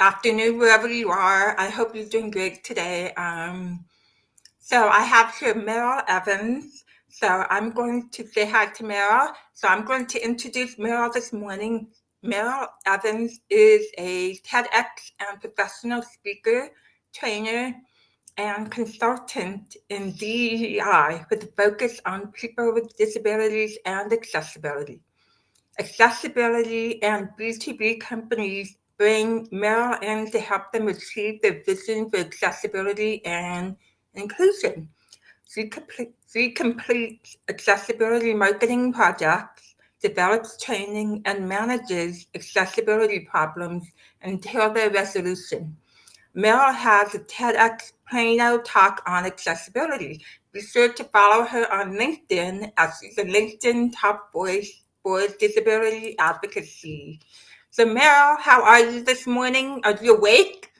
Afternoon, wherever you are. I hope you're doing great today. So I have here Meryl Evans. So I'm going to say hi to Meryl. So I'm going to introduce Meryl this morning. Meryl Evans is a TEDx and professional speaker, trainer, and consultant in DEI with a focus on people with disabilities and accessibility. Accessibility and B2B companies bring Meryl in to help them achieve their vision for accessibility and inclusion. She completes accessibility marketing projects, develops training, and manages accessibility problems until their resolution. Meryl has a TEDx Plano talk on accessibility. Be sure to follow her on LinkedIn as she's a LinkedIn top voice for disability advocacy. So, Meryl, how are you this morning? Are you awake?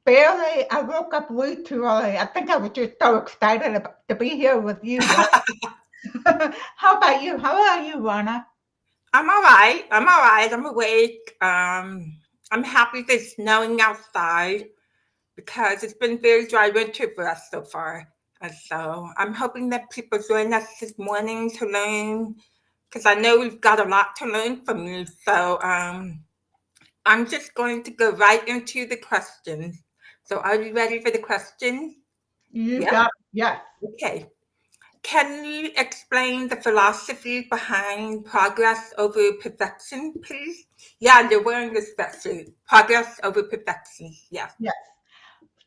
Barely. I woke up way too early. I think I was just so excited to be here with you. How about you? How are you, Rana? I'm all right. I'm all right. I'm awake. I'm happy it's snowing outside because it's been very dry winter for us so far. And so I'm hoping that people join us this morning to learn because I know we've got a lot to learn from you. So I'm just going to go right into the questions. So are you ready for the questions? You Yeah. got yes. Okay. Can you explain the philosophy behind progress over perfection, please? Yeah, you're wearing this sweatshirt. Progress over perfection. Yeah. Yes.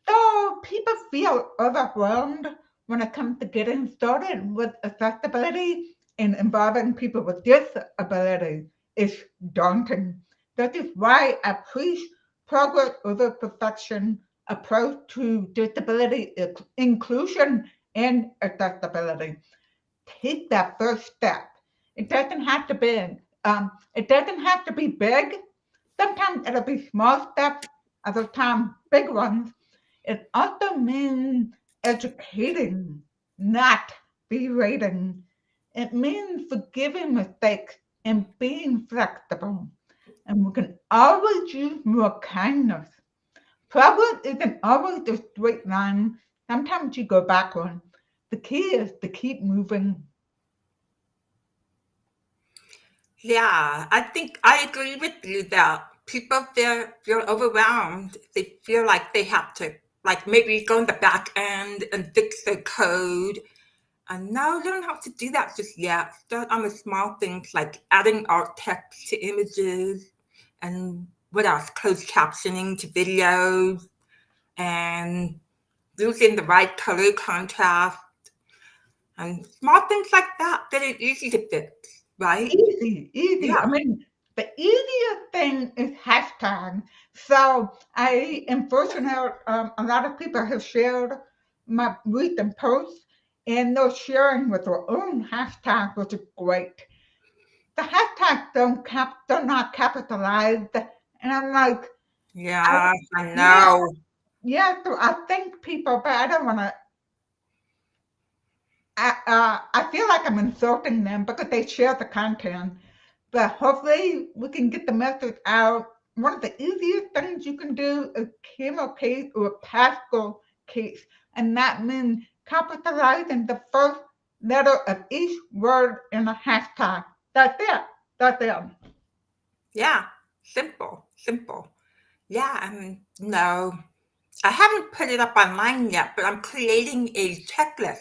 So people feel overwhelmed when it comes to getting started with accessibility and involving people with disabilities. It's daunting. That is why I preach progress over perfection approach to disability inclusion and accessibility. Take that first step. It doesn't have to be it doesn't have to be big. Sometimes it'll be small steps, other times big ones. It also means educating, not berating. It means forgiving mistakes and being flexible. And we can always use more kindness. Progress isn't always a straight line. Sometimes you go backward. The key is to keep moving. Yeah, I think I agree with you that people feel overwhelmed. They feel like they have to like maybe go in the back end and fix their code. And no, you don't have to do that just yet. Start on the small things like adding alt text to images and what else? Closed captioning to videos and using the right color contrast and small things like that that are easy to fix, right? Easy, easy. I Yeah. mean, the easiest thing is hashtag. So I am fortunate, a lot of people have shared my recent posts and they're sharing with their own hashtag, which is great. The hashtags they're not capitalized. And I'm like, I, Yeah, I yeah, know. yeah, so I thank people, but I don't want to, I feel like I'm insulting them because they share the content. But hopefully we can get the message out. One of the easiest things you can do is camel case or Pascal case, and that means capitalizing the first letter of each word in a hashtag. That's it. That's it. Yeah, simple, simple. Yeah, no, I haven't put it up online yet, but I'm creating a checklist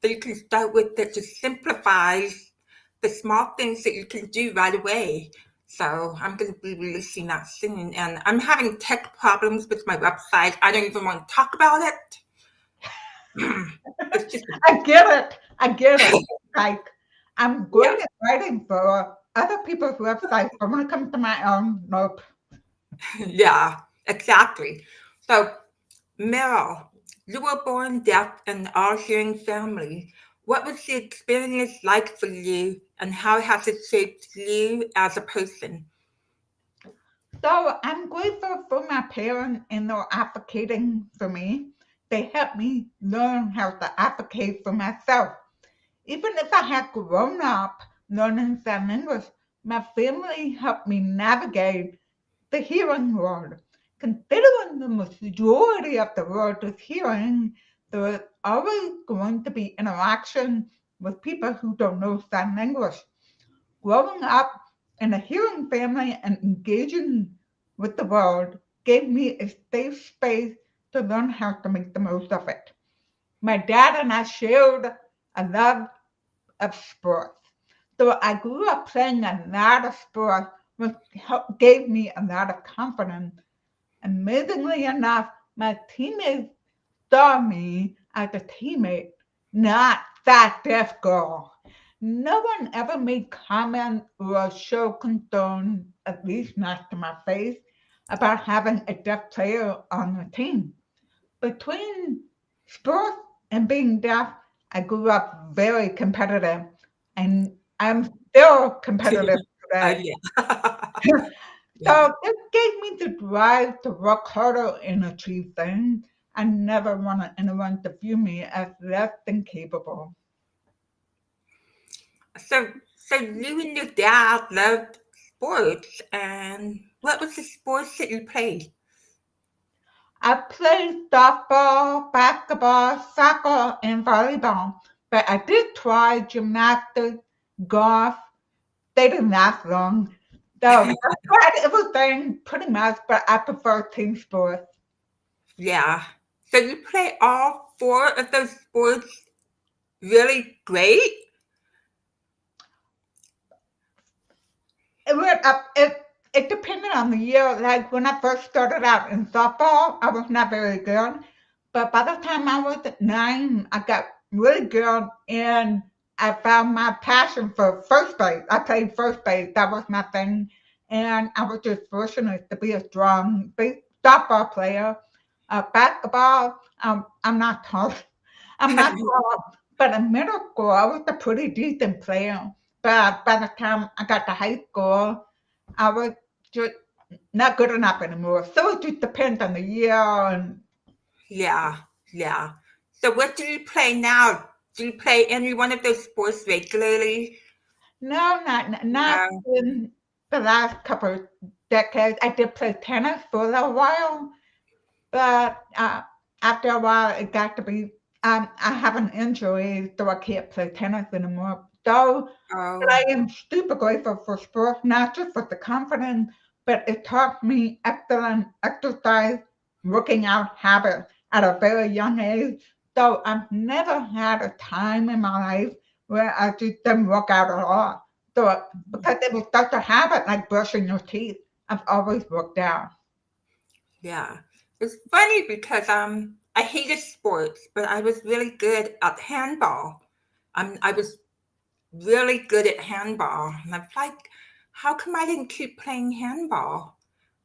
that you can start with that just simplifies the small things that you can do right away. So I'm going to be releasing that soon, and I'm having tech problems with my website. I don't even want to talk about it. It's just I get it. I get it. Like I'm yeah, great at writing for other people's websites, but when it comes to my own, nope. yeah, exactly. So Meryl, you were born deaf and all hearing family. What was the experience like for you, and how has it shaped you as a person? So I'm grateful for my parents and their advocating for me. They helped me learn how to advocate for myself. Even if I had grown up learning sign language, my family helped me navigate. the hearing world. Considering the majority of the world is hearing, there is always going to be interaction with people who don't know sign language. Growing up in a hearing family and engaging with the world gave me a safe space to learn how to make the most of it. My dad and I shared a love of sports. So I grew up playing a lot of sports, which gave me a lot of confidence. Amazingly enough, my teammates saw me as a teammate, not that deaf girl. No one ever made comment or showed concern, at least not to my face, about having a deaf player on the team. Between sports and being deaf, I grew up very competitive, and I'm still competitive today. Yeah. Yeah. So this gave me the drive to work harder and achieve things. I never wanted anyone to view me as less than capable. So you and your dad loved sports, and what was the sports that you played? I played softball, basketball, soccer, and volleyball, but I did try gymnastics, golf. They didn't last long. So I tried everything pretty much, but I prefer team sports. Yeah. So you play all four of those sports really great? It went up. It depended on the year. Like when I first started out in softball, I was not very good. But by the time I was at 9, I got really good, and I found my passion for first base. I played first base. That was my thing, and I was just fortunate to be a strong softball player. Basketball, I'm not tall. I'm not tall, but in middle school, I was a pretty decent player. But by the time I got to high school, I was just not good enough anymore. So it just depends on the year. And Yeah, yeah. So what do you play now? Do you play any one of those sports regularly? no, not No. in the last couple of decades. I did play tennis for a little while, but after a while, it got to be I have an injury, so I can't play tennis anymore. So but Oh, I am super grateful for sports, not just for the confidence, but it taught me excellent exercise, working out habits at a very young age. So I've never had a time in my life where I just didn't work out at all. So because it was such a habit, like brushing your teeth, I've always worked out. yeah. It's funny because I hated sports, but I was really good at handball. I was really good at handball. And I'm like, how come I didn't keep playing handball?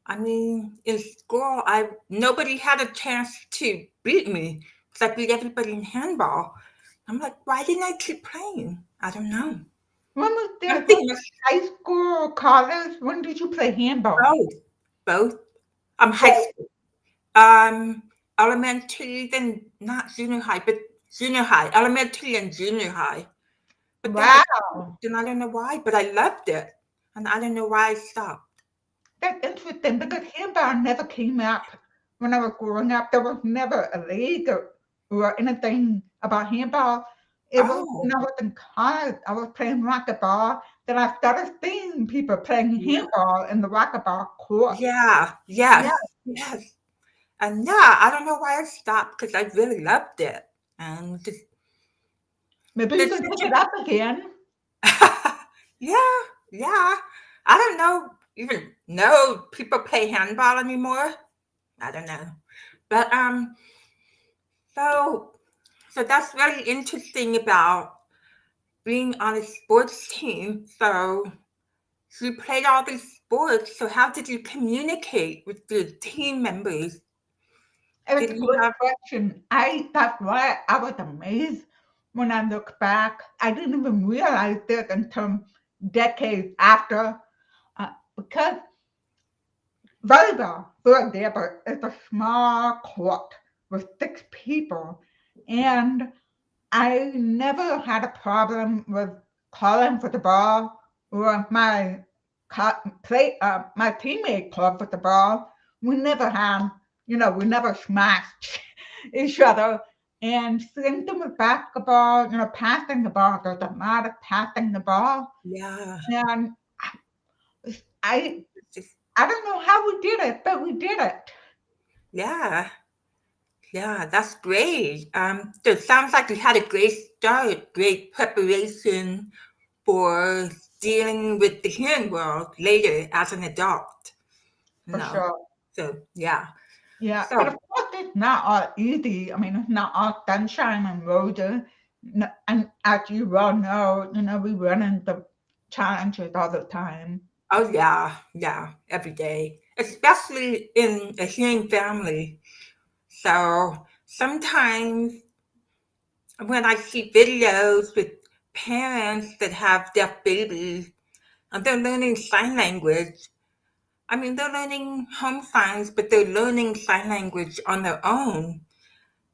I mean, in school, I nobody had a chance to beat me because I beat everybody in handball. I'm like, why didn't I keep playing? I don't know. When was this? Was Something it was high school or college? When did you play handball? both, both. High So, school, elementary, then not junior high, but junior high, elementary and junior high. But then I wow. stopped, and I don't know why, but I loved it, and I don't know why I stopped. That's interesting because handball never came up when I was growing up. There was never a league or anything about handball. It was Oh, when I was in college, I was playing racquetball that I started seeing people playing yeah, handball in the racquetball court. yeah, Yeah, yes, yes. And yeah, I don't know why I stopped because I really loved it. And maybe you just can such pick it up again. yeah, yeah. I don't know even know people play handball anymore. I don't know. But so so that's really interesting about being on a sports team. So you played all these sports. So how did you communicate with your team members? It's Did a you good have question. That's why I was amazed when I look back. I didn't even realize this until decades after, because volleyball, for example, is a small court with 6 people, and I never had a problem with calling for the ball or my play my teammate club with the ball. We never had, we never smashed each other. And same thing with basketball, passing the ball. There's a lot of passing the ball. Yeah. And I It's just- I don't know how we did it, but we did it. yeah. Yeah, that's great. So it sounds like you had a great start, great preparation for dealing with the hearing world later as an adult. For No. sure. So yeah. Yeah, but of So course it's not all easy. I mean, it's not all sunshine and roses. And as you well know, we run into challenges all the time. oh yeah, yeah, every day. Especially in a hearing family. So sometimes when I see videos with parents that have deaf babies and they're learning sign language, I mean, they're learning home signs, but they're learning sign language on their own.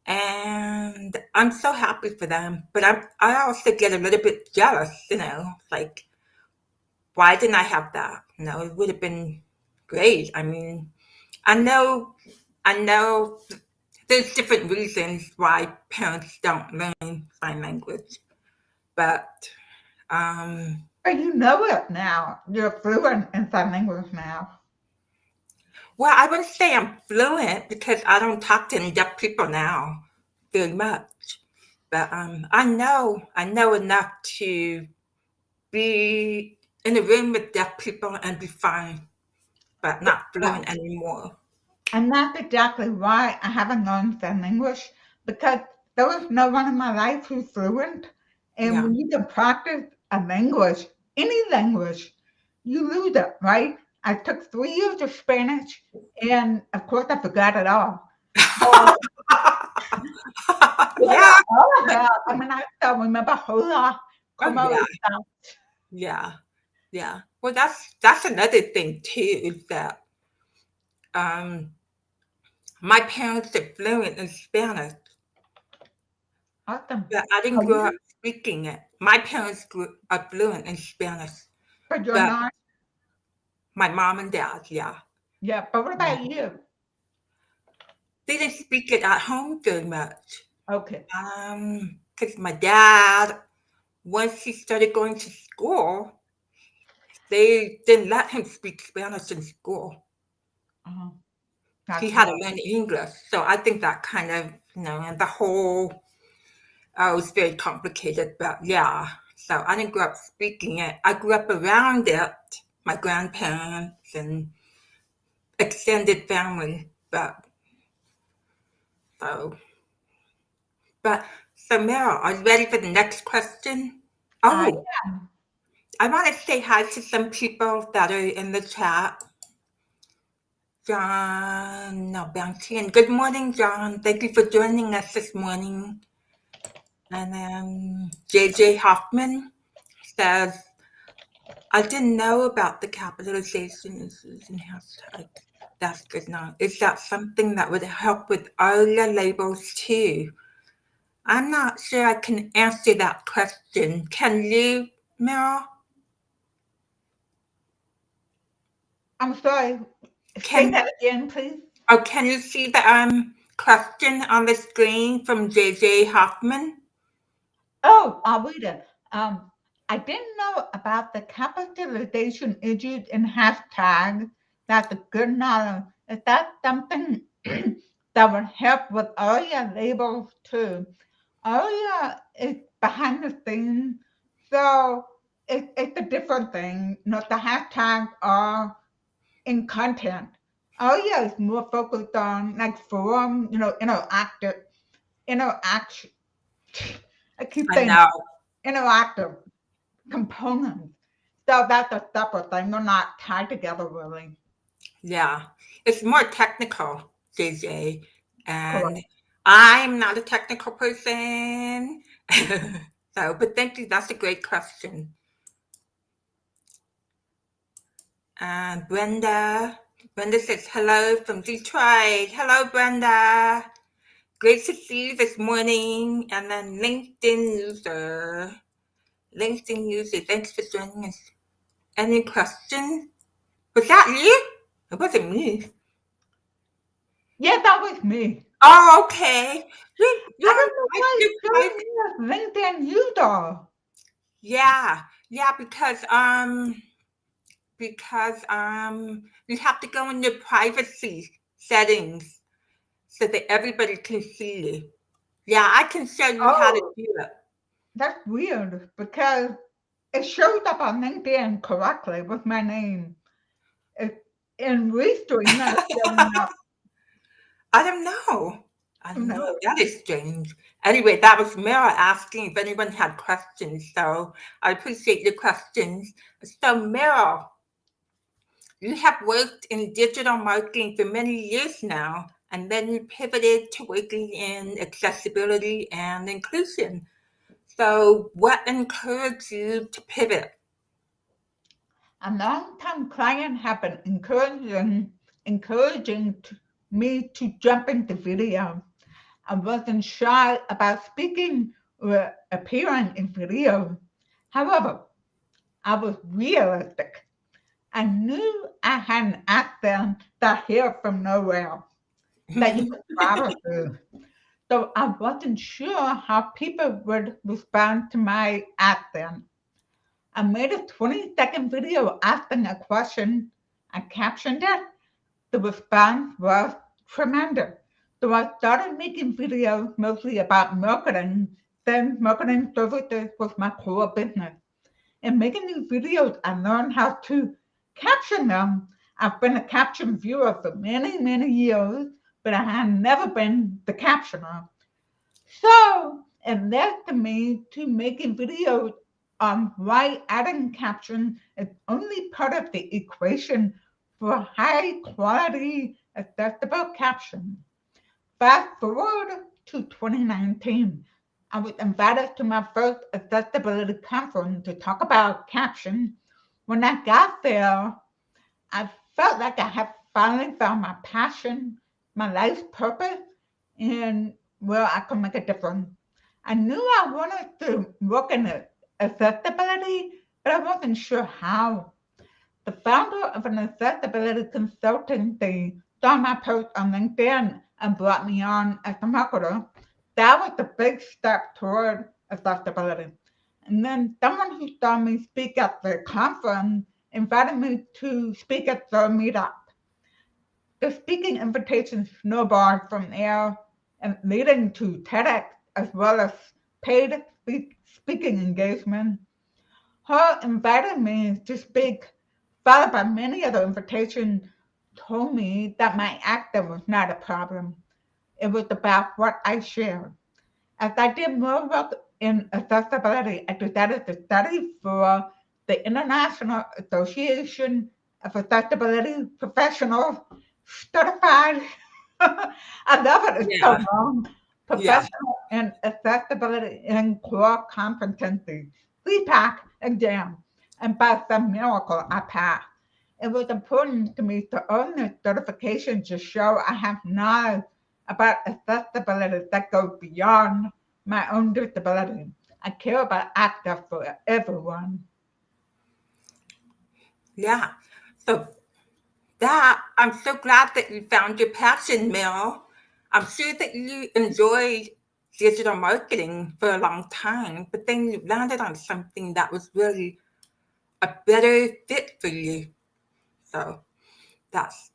And I'm so happy for them. But I also get a little bit jealous, like, why didn't I have that? It would have been great. I mean, I know, I know there's different reasons why parents don't learn sign language, but But you know it now. You're fluent in sign language now. well, I wouldn't say I'm fluent because I don't talk to any deaf people now very much. But I know enough to be in a room with deaf people and be fine, but not Yeah. fluent anymore. And that's exactly why I haven't learned sign language, because there was no one in my life who's fluent. And Yeah. when you can practice a language, any language, you lose it, right? I took 3 years of Spanish, and of course I forgot it all. So Yeah. yeah, all of that. I mean, I still remember hola, Oh como yeah. esta. Yeah. Yeah. Well, that's another thing too, is that um my parents are fluent in Spanish, Awesome. but I didn't Are grow up you? speaking it. My parents are fluent in Spanish, But you're but not? my mom and dad, yeah. Yeah, but what Yeah. about you? They didn't speak it at home very much. Okay. Because my dad, once he started going to school, they didn't let him speak Spanish in school. Uh-huh. He That's had to rough. learn English. So I think that kind of, and the whole, was very complicated. But yeah, so I didn't grow up speaking it. I grew up around it, my grandparents and extended family. So, but, so Meryl, are you ready for the next question? I Oh, I want to say hi to some people that are in the chat. John, no, Bounty. Good morning, John. Thank you for joining us this morning. And then JJ Hoffman says, I didn't know about the capitalization issues and hashtags. That's good now. Is that something that would help with earlier labels too? I'm not sure I can answer that question. Can you, Meryl? I'm sorry. Say Can that again, please. can you see the question on the screen from JJ Hoffman? Oh, I'll read it. I didn't know about the capitalization issues in hashtags. That's a good knowledge. Is that something that would help with all your labels too? Aria is behind the scenes, so it's a different thing. The hashtags are in content. Aria is more focused on like forum, interaction. I keep I saying know. interactive components. So that's a separate thing. They're not tied together really. Yeah. It's more technical, JJ. Correct. And I'm not a technical person. So, but thank you. That's a great question. And Brenda says hello from Detroit. Hello, Brenda. Great to see you this morning. And then LinkedIn user, thanks for joining us. Any questions? Was that you? It wasn't me. Yeah, that was me. Oh, okay. You're I on don't know quite why good it's private. showing me as LinkedIn user. Yeah, yeah, because you have to go in your privacy settings so that everybody can see you. Yeah, I can show you how to Oh, do it. that's weird because it shows up on LinkedIn correctly with my name. It, in Restream, it's showing up. I don't know. I don't know. No. That is strange. Anyway, that was Mara asking if anyone had questions. So I appreciate your questions. So, Meryl, you have worked in digital marketing for many years now, and then you pivoted to working in accessibility and inclusion. So, what encouraged you to pivot? A long-time client have been encouraging me to jump into video. I wasn't shy about speaking or appearing in video. However, I was realistic. I knew I had an accent that here from nowhere that you could travel through. So I wasn't sure how people would respond to my accent. I made a 20-second video asking a question. I captioned it. The response was tremendous. So I started making videos mostly about marketing. Then marketing services was my core business. In making these videos, I learned how to caption them. I've been a caption viewer for many, many years, but I had never been the captioner. So it led to me to making videos on why adding caption is only part of the equation for high quality accessible caption. Fast forward to 2019. I was invited to my first accessibility conference to talk about caption. When I got there, I felt like I had finally found my passion, my life's purpose, and where I could make a difference. I knew I wanted to work in accessibility, but I wasn't sure how. The founder of an accessibility consultancy saw my post on LinkedIn and brought me on as a marketer. That was the big step toward accessibility. And then someone who saw me speak at the conference invited me to speak at their meetup. The speaking invitation snowballed from there and leading to TEDx as well as paid speaking engagement. Her inviting me to speak, followed by many other invitations, told me that my accent was not a problem. It was about what I shared. As I did more work in accessibility, I decided to study for the International Association of Accessibility Professionals Certified. I love it, it's so Yeah, long. yeah. Professional in Accessibility and Core Competency, CPAC exam. And by some miracle, I passed. It was important to me to earn this certification to show I have knowledge about accessibility that goes beyond my own disability. I care about access for everyone. Yeah. So that I'm so glad that you found your passion, Mel. I'm sure that you enjoyed digital marketing for a long time, but then you landed on something that was really a better fit for you. So that's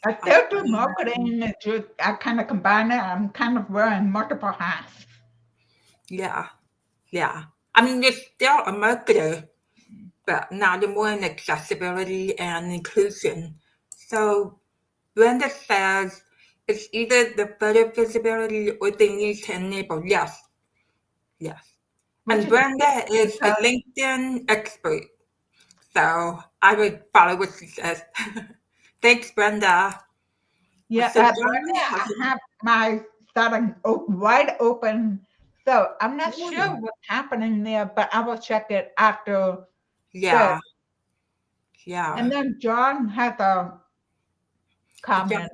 I still do marketing. It's just I kind of combine it. I'm kind of wearing multiple hats. yeah, yeah. I mean, you're still a marketer, but now you're more in accessibility and inclusion. So Brenda says it's either the better visibility or they need to enable. Yes, yes. Which And is Brenda is a because LinkedIn expert. So I would follow what she says. Thanks, Brenda. yeah, So John Bernie, has I have my setting wide open, so I'm not sure a what's happening there, but I will check it after this. yeah, yeah. And then John has a John comment.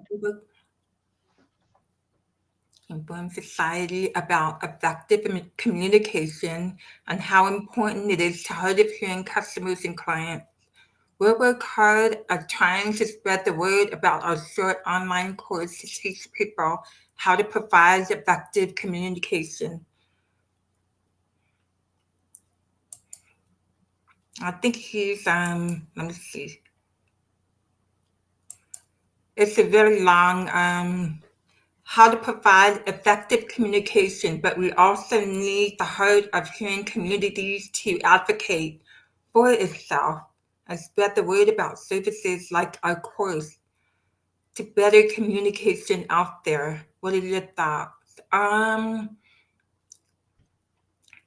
inform society about effective communication and how important it is to hard of hearing customers and clients. We'll work hard at trying to spread the word about our short online course to teach people how to provide effective communication. I think let me see. It's a very long, how to provide effective communication, but we also need the heart of hearing communities to advocate for itself and spread the word about services like our course to better communication out there. What are your thoughts?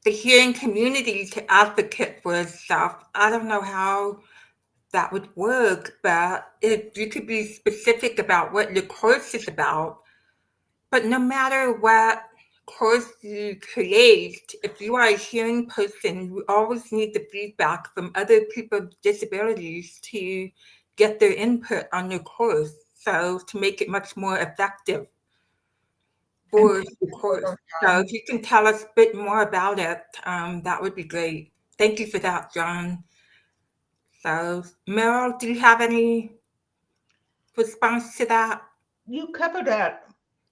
The hearing community to advocate for itself. I don't know how that would work, but if you could be specific about what your course is about, but no matter what course you create, if you are a hearing person, you always need the feedback from other people with disabilities to get their input on your course. So to make it much more effective And for thank the you for course. your So time. if you can tell us a bit more about it, that would be great. Thank you for that, John. So, Meryl, do you have any response to that? You covered it.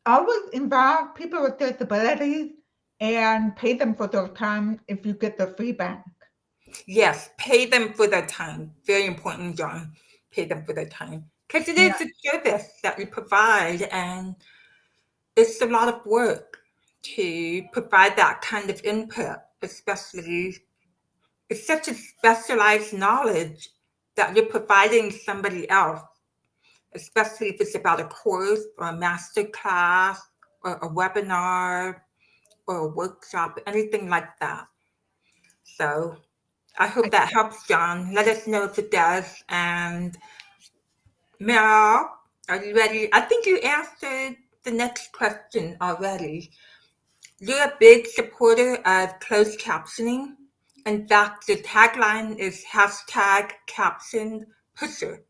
Always involve people with disabilities and pay them for their time if you get their feedback. Yes, pay them for their time. Very important, John. Pay them for their time. Because it Yeah. is a service that we provide, and it's a lot of work to provide that kind of input, especially it's such a specialized knowledge that you're providing somebody else, especially if it's about a course or a master class or a webinar or a workshop, anything like that. So I hope that helps, John. Let us know if it does. And Meryl, are you ready? I think you answered the next question already. You're a big supporter of closed captioning. In fact, the tagline is hashtag captioned pusher.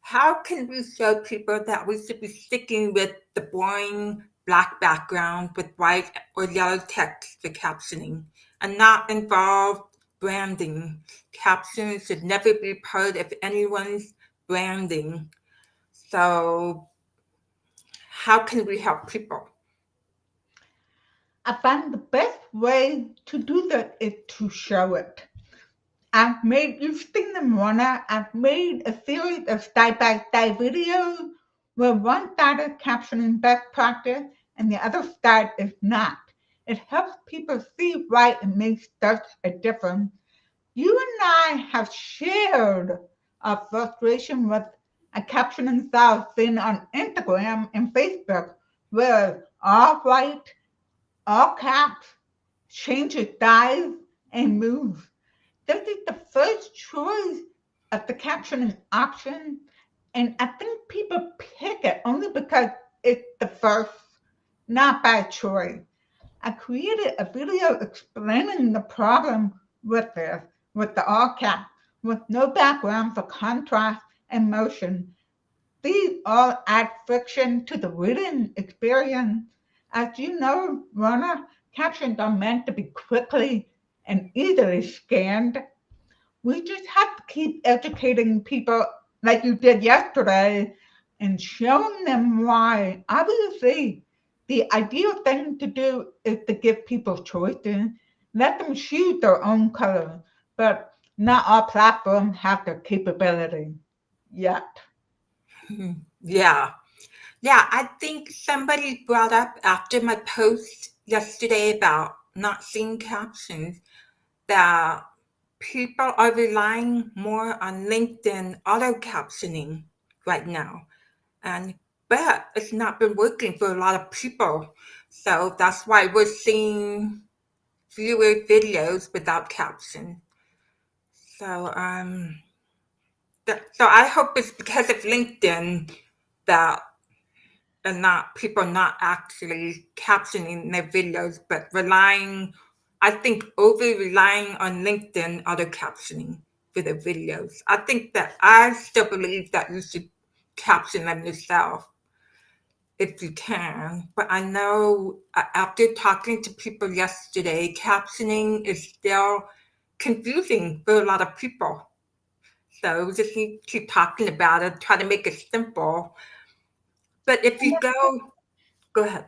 How can we show people that we should be sticking with the boring black background with white or yellow text for captioning and not involve branding? Captions should never be part of anyone's branding. So, how can we help people? I find the best way to do that is to show it. You've seen them runner. I've made a series of step-by-step videos where one side is captioning best practice and the other side is not. It helps people see why it makes such a difference. You and I have shared our frustration with a captioning style seen on Instagram and Facebook where all white, all caps, changes size and moves. This is the first choice of the captioning option, and I think people pick it only because it's the first, not by choice. I created a video explaining the problem with this, with the all cap, with no background for contrast and motion. These all add friction to the reading experience. As you know, Rona, captions are meant to be quickly and easily scanned. We just have to keep educating people like you did yesterday and showing them why. Obviously, the ideal thing to do is to give people choices, let them choose their own color, but not all platforms have the capability yet. Yeah. Yeah, I think somebody brought up after my post yesterday about not seeing captions that people are relying more on LinkedIn auto captioning right now. And but it's not been working for a lot of people. So that's why we're seeing fewer videos without caption. So so I hope it's because of LinkedIn that and not people not actually captioning their videos, but relying, I think, over relying on LinkedIn auto captioning for their videos. I think that I still believe that you should caption them yourself if you can. But I know after talking to people yesterday, captioning is still confusing for a lot of people. So we just need to keep talking about it, try to make it simple. But if you go ahead,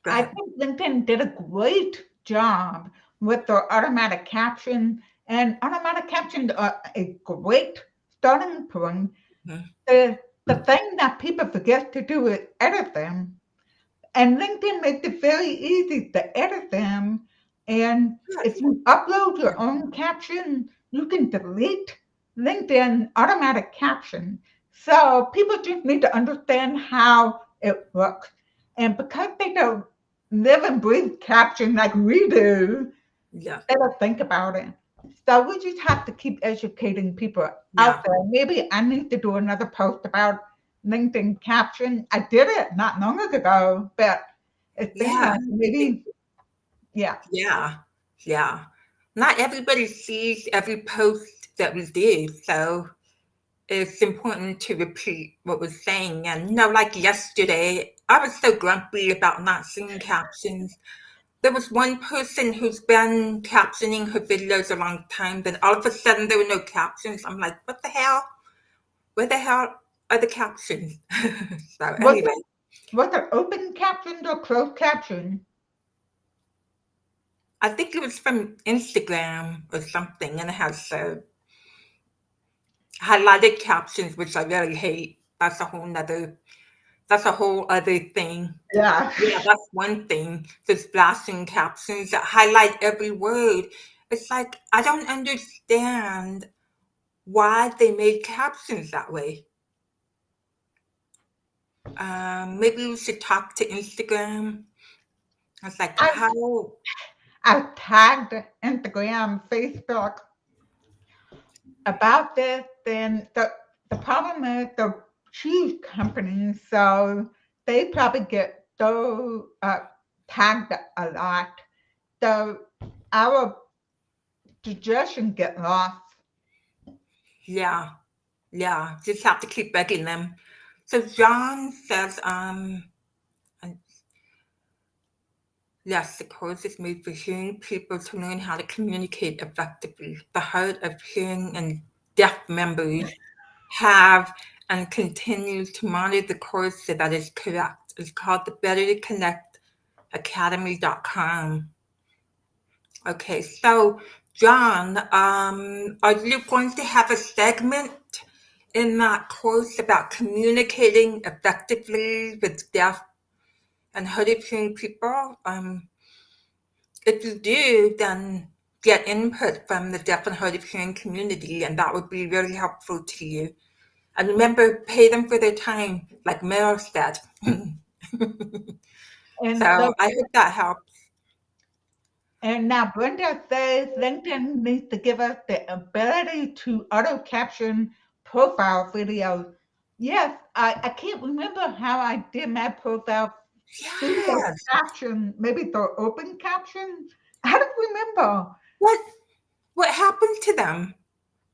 go I ahead. think LinkedIn did a great job with their automatic caption, and automatic captions are a great starting point. Mhm. The thing that people forget to do is edit them. And LinkedIn makes it very easy to edit them. And Good. if you upload your own caption, you can delete LinkedIn automatic caption. So people just need to understand how it works. And because they don't live and breathe caption like we do, Yeah, they don't think about it. So we just have to keep educating people out yeah, there. Maybe I need to do another post about LinkedIn caption. I did it not long ago, but it's been yeah. like I think, maybe, yeah. yeah, yeah. Not everybody sees every post that we do, so it's important to repeat what we're saying. And like yesterday, I was so grumpy about not seeing captions. There was one person who's been captioning her videos a long time, then all of a sudden there were no captions. I'm like, what the hell? Where the hell are the captions? So Was anyway, it was it open captioned or closed caption? I think it was from Instagram or something, and it has highlighted captions, which I really hate. That's a whole other thing. Yeah. Yeah, that's one thing. There's flashing captions that highlight every word. It's like I don't understand why they made captions that way. Maybe we should talk to Instagram. I was like, I how? I tagged Instagram, Facebook about this, then the problem is the cheese companies, so they probably get so tagged a lot. So our suggestion get lost. Yeah, yeah. Just have to keep begging them. So John says, and yes, the course is made for hearing people to learn how to communicate effectively. The hard of hearing and deaf members have and continue to monitor the course so that is correct. It's called the Better to Connect Academy.com. Okay, so John, are you going to have a segment in that course about communicating effectively with deaf and hard of hearing people? If you do, then get input from the deaf and hard of hearing community, and that would be really helpful to you. And remember, pay them for their time, like Meryl said. And So so I hope that helps. and now Brenda says LinkedIn needs to give us the ability to auto caption profile videos. Yes, I can't remember how I did my profile video Yes. caption, maybe the open caption. I don't remember. What what happened to them?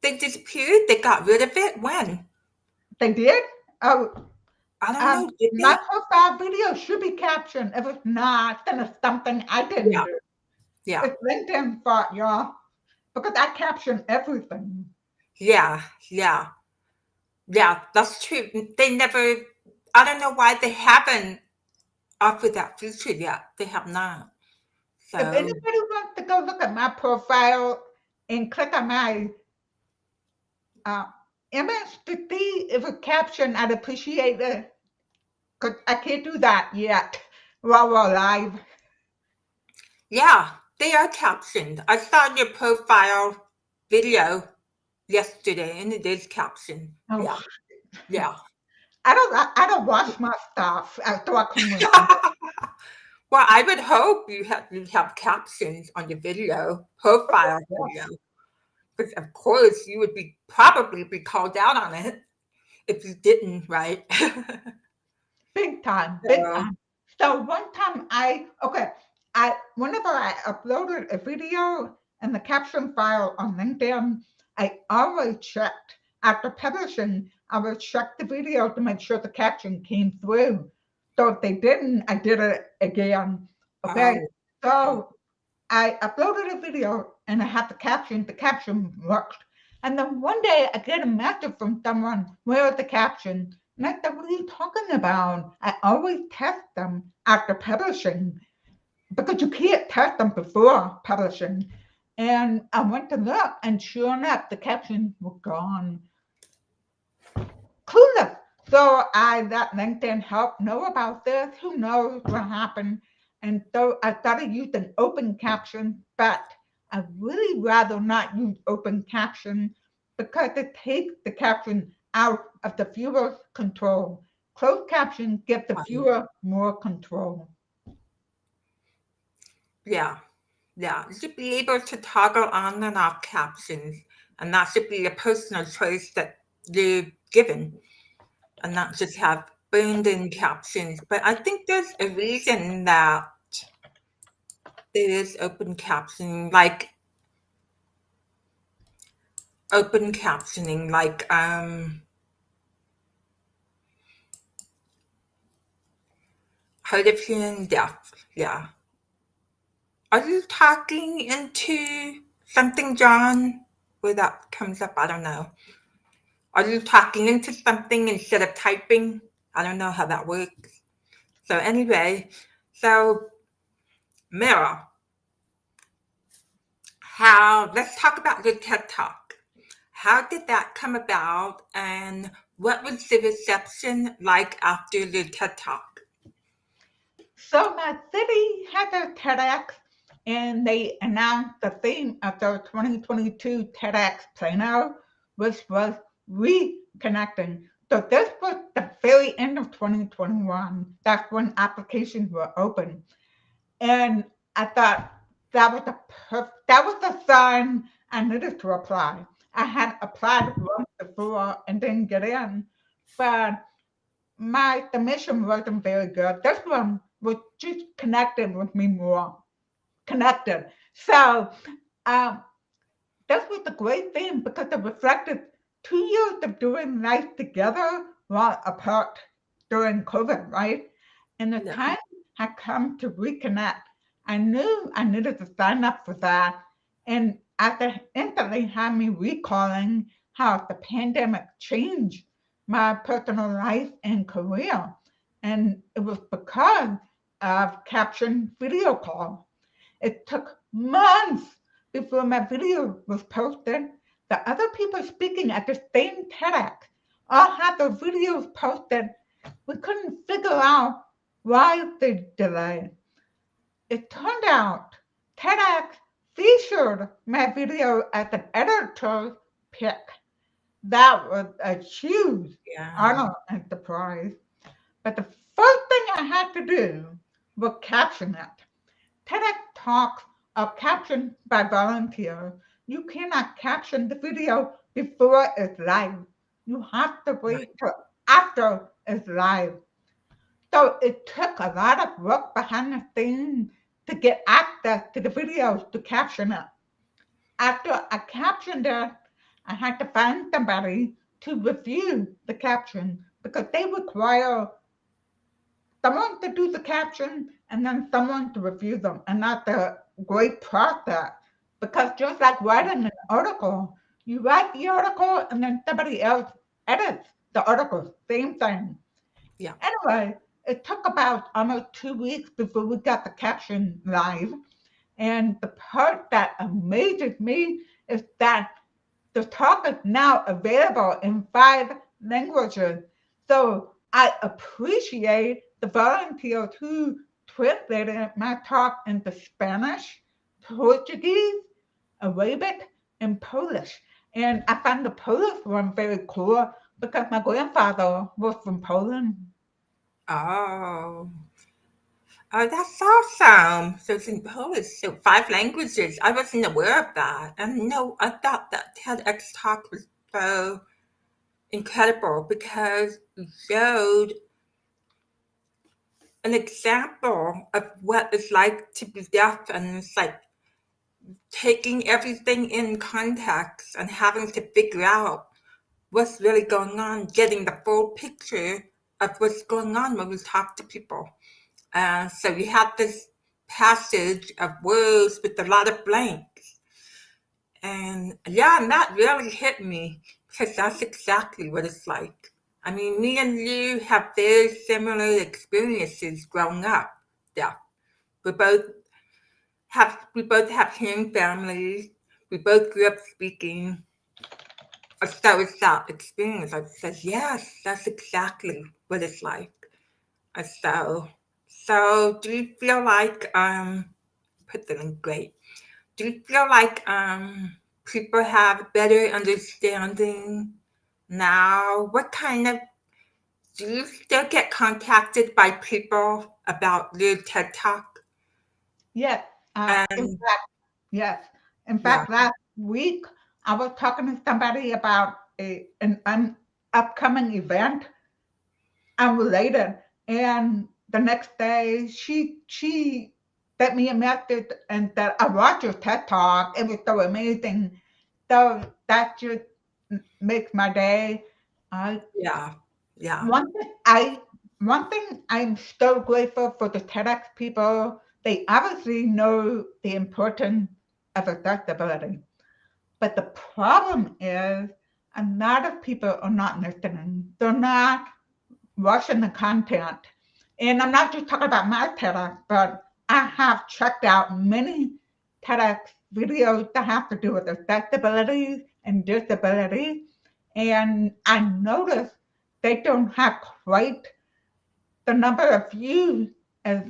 They disappeared? They got rid of it? When? They did? Oh, I don't know. Did my they? profile video should be captioned. If it's not, then it's something I didn't Yeah. do. Yeah. It's LinkedIn fault, y'all, because I caption everything. Yeah. Yeah. Yeah. That's true. They never, I don't know why they haven't offered that feature yet. They have not. If So, anybody wants to go look at my profile and click on my uh, image to see if it's captioned, I'd appreciate it. Because I can't do that yet while we're live. yeah, they are captioned. I saw your profile video yesterday and it is captioned. Oh, Yeah. Yeah. I don't watch my stuff so I can remember. Well, I would hope you have captions on your video, profile video, Yes, because of course you would probably be called out on it if you didn't, right? big time, big So, time. So one time I whenever I uploaded a video and the caption file on LinkedIn, I always checked after publishing, I would check the video to make sure the caption came through. So if they didn't, I did it again. Okay. oh, okay. So I uploaded a video and I had the caption. The caption worked. And then one day I get a message from someone, where is the caption? And I said, what are you talking about? I always test them after publishing because you can't test them before publishing. And I went to look, and sure enough, the captions were gone. Clueless. So I let LinkedIn help know about this. Who knows what happened? And so I started using open caption, but I really rather not use open caption because it takes the caption out of the viewer's control. Closed caption gives the Right. viewer more control. Yeah. Yeah. You should be able to toggle on and off captions, and that should be a personal choice that you're given, and not just have burned in captions. But I think there's a reason that there is open captioning, like hard of hearing deaf. Yeah. Are you talking into something, John? Where that comes up, I don't know. Are you talking into something instead of typing? I don't know how that works. So anyway, so Meryl, how let's talk about your TED Talk. How did that come about, and what was the reception like after your TED Talk? So my city had their TEDx, and they announced the theme of their 2022 TEDx Plano, which was reconnecting. So this was the very end of 2021. That's when applications were open. And I thought that was the sign I needed to apply. I had applied once before and didn't get in, but my submission wasn't very good. This one was just connected with me more, connected. So um, this was a great thing because it reflected 2 years of doing life together while apart during COVID, right? And the Yeah. time had come to reconnect. I knew I needed to sign up for that. And after instantly had me recalling how the pandemic changed my personal life and career. And it was because of captioned video call. It took months before my video was posted. The other people speaking at the same TEDx all had their videos posted. We couldn't figure out why they delayed. It turned out TEDx featured my video as an editor's pick. That was a huge Yeah. honor and surprise. But the first thing I had to do was caption it. TEDx talks are captioned by volunteers. You cannot caption the video before it's live. You have to Right. wait till after it's live. So it took a lot of work behind the scenes to get access to the videos to caption it. After I captioned it, I had to find somebody to review the caption because they require someone to do the caption and then someone to review them. And that's a great process because just like writing an article, you write the article and then somebody else edits the article. Same thing. Yeah. Anyway, it took about almost 2 weeks before we got the caption live. And the part that amazes me is that the talk is now available in 5 languages. So I appreciate the volunteers who translated my talk into Spanish, Portuguese, Arabic, and Polish. And I found the Polish one very cool because my grandfather was from Poland. Oh. Oh, that's awesome. So it's in Polish, so 5 languages. I wasn't aware of that. And no, I thought that TEDx talk was so incredible because it showed an example of what it's like to be deaf, and it's like taking everything in context and having to figure out what's really going on, getting the full picture of what's going on when we talk to people. So we have this passage of words with a lot of blanks. And yeah, and that really hit me because that's exactly what it's like. I mean, me and you have very similar experiences growing up. Yeah, we both we both have hearing families. We both grew up speaking. So it's that experience. I said, yes, that's exactly what it's like. So do you feel like put that in great? Do you feel like people have better understanding now? What kind of do you still get contacted by people about your TED Talk? Yes, in And fact, yes. In yeah, fact, last week I was talking to somebody about an upcoming event unrelated, and the next day she sent me a message and that I watched your TED Talk. It was so amazing. So that just makes my day. Uh, yeah, yeah, one thing I one thing I'm so grateful for the TEDx people. They obviously know the importance of accessibility. But the problem is a lot of people are not listening. They're not watching the content. And I'm not just talking about my TEDx, but I have checked out many TEDx videos that have to do with accessibility and disability. And I noticed they don't have quite the number of views as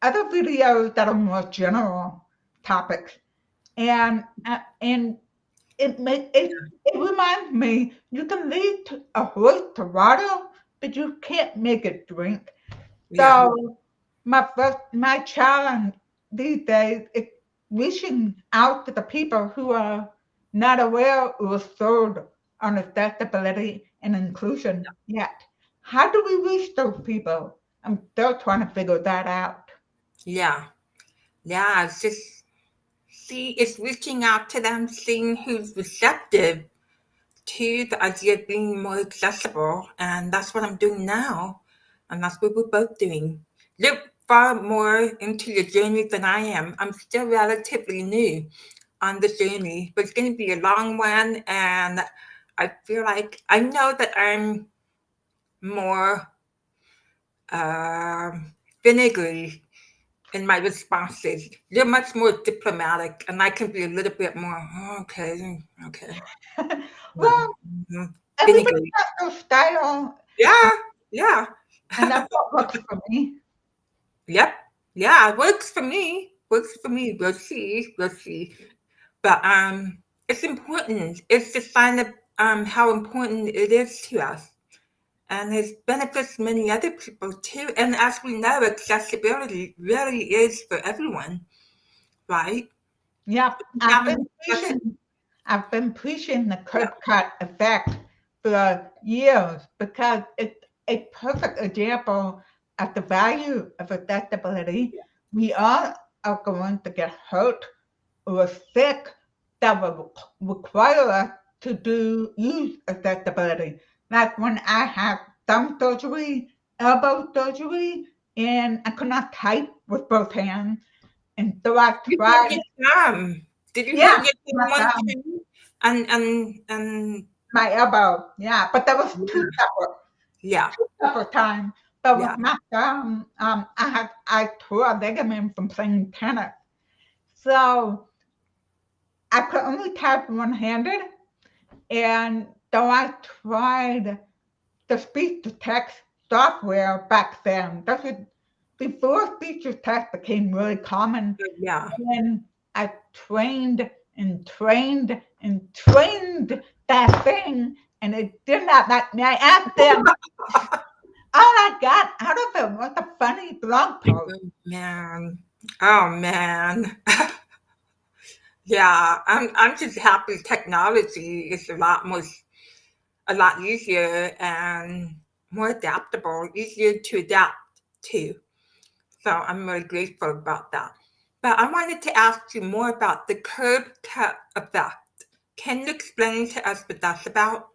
other videos that are more general topics. And it reminds me you can lead a horse to water, but you can't make it drink. yeah, So my challenge these days is reaching out to the people who are not aware or sold on accessibility and inclusion yet. How do we reach those people? I'm still trying to figure that out. yeah, yeah. It's just see, it's reaching out to them, seeing who's receptive to the idea of being more accessible, and that's what I'm doing now, and that's what we're both doing. You're far more into your journey than I am. I'm still relatively new on the journey, but it's going to be a long one, and I feel like I know that I'm more vinegary in my responses. You're much more diplomatic, and I can be a little bit more okay, okay, yeah, Well, mhm, everybody vinegary. has their style, Yeah, yeah. and that's what works for me. Yep. Yeah, it works for me. Works for me. We'll see. We'll see. But it's important. It's a sign of how important it is to us. And it benefits many other people too. And as we know, accessibility really is for everyone, right? Yep, Having access- I've been preaching the yeah, curb cut effect for years because it's a perfect example of the value of accessibility. We all are going to get hurt or sick that will require us to do use accessibility. Like when I had thumb surgery, elbow surgery, and I could not type with both hands. And so I you hurt tried, your thumb. Did you yeah, hurt your my thumb one thumb, too? And my elbow, yeah, but that was yeah, two separate times. But yeah. with my thumb, I tore a ligament from playing tennis. So I could only type one-handed, and though I tried the speech to text software back then. That's was before speech to text became really common. Yeah. And I trained and trained and trained that thing, and it did not let me. I asked them, all I got out of it was a funny blog post. Oh, man. Oh, man. Yeah, I'm just happy technology is a lot easier and more adaptable, easier to adapt to. So I'm really grateful about that. But I wanted to ask you more about the curb cut effect. Can you explain to us what that's about?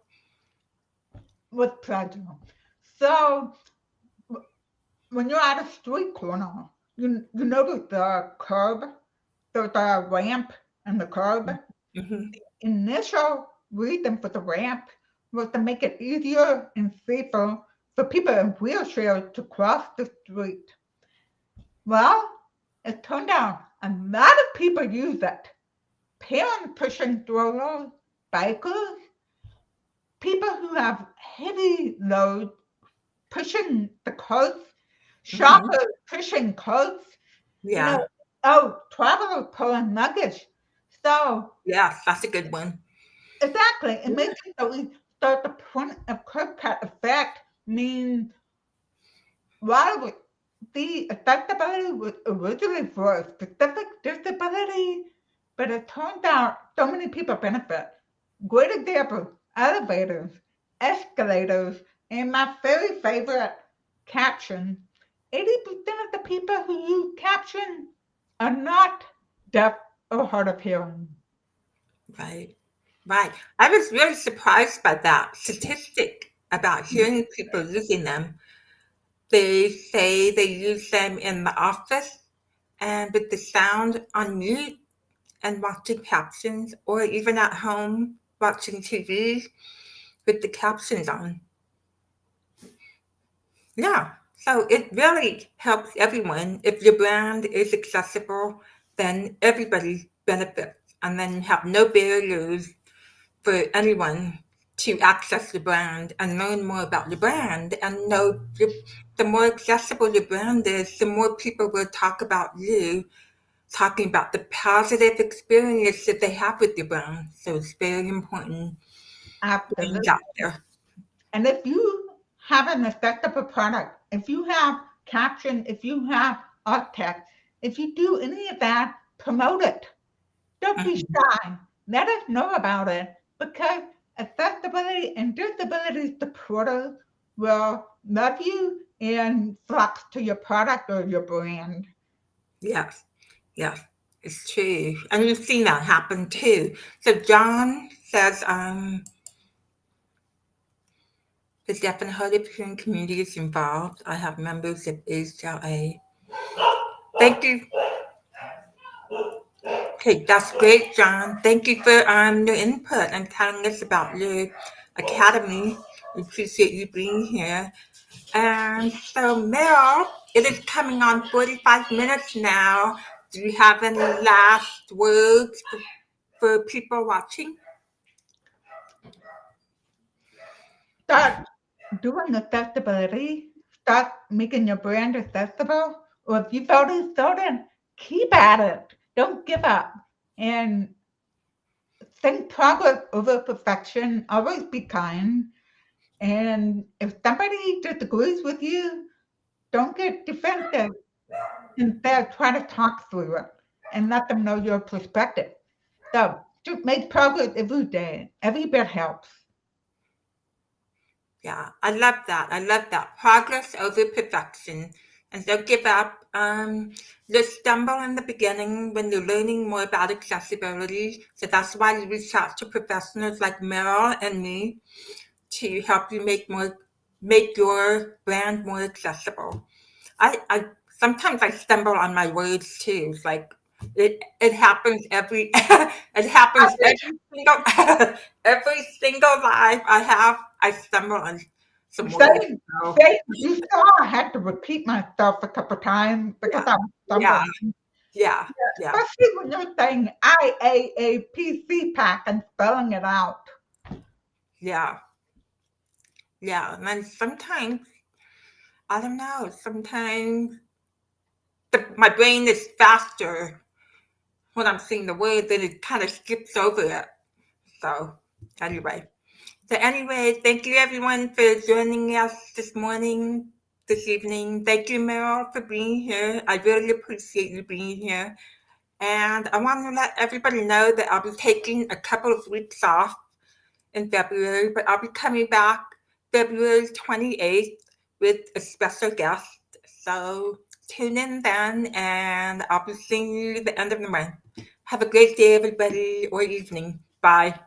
With pleasure. So when you're at a street corner, you notice the curb, there's a ramp and the curb. Mhm. Initial reason for the ramp was to make it easier and safer for people in wheelchairs to cross the street. Well, it turned out a lot of people use it. Parents pushing strollers, bikers, people who have heavy loads pushing the carts, Mhm. shoppers pushing carts, you know, Yeah. oh, travelers pulling luggage. So Yeah, that's a good one. exactly, it Yeah. makes it so we start the point of curb cut effect means while the accessibility was originally for a specific disability, but it turns out so many people benefit. Great example, elevators, escalators, and my very favorite, caption. 80% of the people who use caption are not deaf or hard of hearing. Right. Right. I was really surprised by that statistic about hearing people using them. They say they use them in the office and with the sound on mute and watching captions, or even at home watching TV with the captions on. Yeah. So it really helps everyone. If your brand is accessible, then everybody benefits. And then you have no barriers for anyone to access the brand and learn more about the brand and know the more accessible your brand is, the more people will talk about you, talking about the positive experience that they have with your brand. So it's very important brands Absolutely. out there. And if you have an accessible product, if you have caption, if you have art text, if you do any of that, promote it. Don't be Mhm. shy. Let us know about it because accessibility and disability supporters will love you and flock to your product or your brand. Yes, yes, it's true. And we've seen that happen too. So John says, the deaf and hard of hearing community is involved. I have members of HLA. Thank you. Okay, that's great, John. Thank you for your input and telling us about your academy. We appreciate you being here. And so, Meryl, it is coming on 45 minutes now. Do you have any last words for people watching? Start doing accessibility, start making your brand accessible, or if you've already started, keep at it. Don't give up. And think progress over perfection. Always be kind. And if somebody disagrees with you, don't get defensive. Instead, try to talk through it and let them know your perspective. So just make progress every day. Every bit helps. Yeah, I love that. I love that. Progress over perfection. And don't give up. You'll stumble in the beginning when you're learning more about accessibility. So that's why you reach out to professionals like Meryl and me to help you make your brand more accessible. I sometimes I stumble on my words too. It's like it happens every it happens every single every single life I have. I stumble on some words. Same, So same. You saw I had to repeat myself a couple times because yeah, I'm yeah, stumbling. yeah, yeah, Especially when you're saying IAAPC pack and spelling it out. yeah, yeah. And then sometimes I don't know. Sometimes my brain is faster when I'm seeing the word, then it kind of skips over it. So anyway. So anyway, thank you everyone for joining us this morning, this evening. Thank you, Meryl, for being here. I really appreciate you being here. And I want to let everybody know that I'll be taking a couple of weeks off in February, but I'll be coming back February 28th with a special guest. So tune in then, and I'll be seeing you at the end of the month. Have a great day, everybody, or evening. Bye.